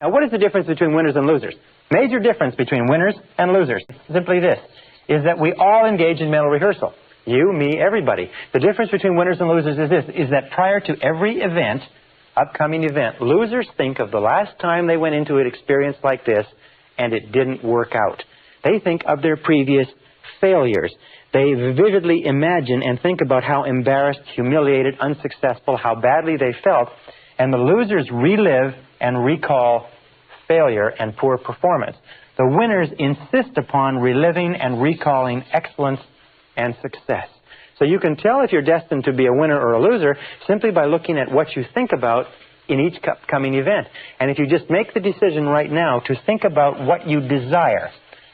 Now, what is the difference between winners and losers? Major difference between winners and losers is simply this, is that we all engage in mental rehearsal. You, me, everybody. The difference between winners and losers is this, is that prior to every event, upcoming event, losers think of the last time they went into an experience like this and it didn't work out. They think of their previous failures. They vividly imagine and think about how embarrassed, humiliated, unsuccessful, how badly they felt, and the losers relive and recall failure and poor performance. The winners insist upon reliving and recalling excellence and success. So you can tell if you're destined to be a winner or a loser simply by looking at what you think about in each upcoming event. And if you just make the decision right now to think about what you desire,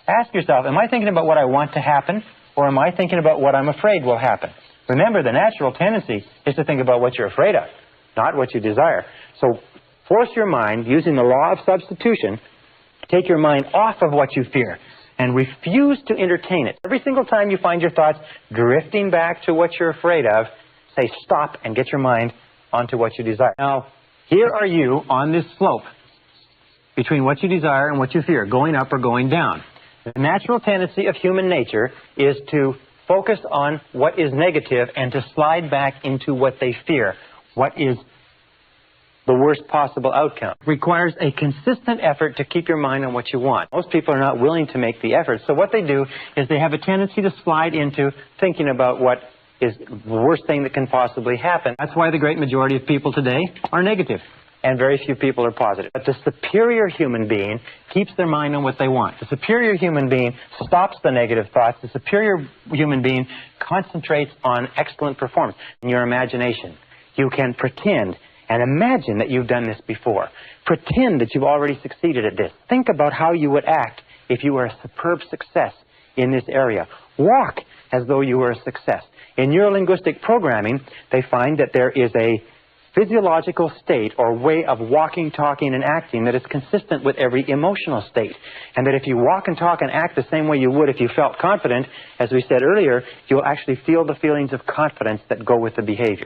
ask yourself, am I thinking about what I want to happen, or am I thinking about what I'm afraid will happen? Remember, the natural tendency is to think about what you're afraid of, not what you desire. So force your mind, using the law of substitution, take your mind off of what you fear and refuse to entertain it. Every single time you find your thoughts drifting back to what you're afraid of, say stop and get your mind onto what you desire. Now, here are you on this slope between what you desire and what you fear, going up or going down. The natural tendency of human nature is to focus on what is negative and to slide back into what they fear, what is the worst possible outcome. It requires a consistent effort to keep your mind on what you want. Most people are not willing to make the effort, so what they do is they have a tendency to slide into thinking about what is the worst thing that can possibly happen. That's why the great majority of people today are negative, and very few people are positive. But the superior human being keeps their mind on what they want. The superior human being stops the negative thoughts. The superior human being concentrates on excellent performance. In your imagination, you can pretend and imagine that you've done this before. Pretend that you've already succeeded at this. Think about how you would act if you were a superb success in this area. Walk as though you were a success. In neurolinguistic programming, they find that there is a physiological state or way of walking, talking, and acting that is consistent with every emotional state. And that if you walk and talk and act the same way you would if you felt confident, as we said earlier, you'll actually feel the feelings of confidence that go with the behavior.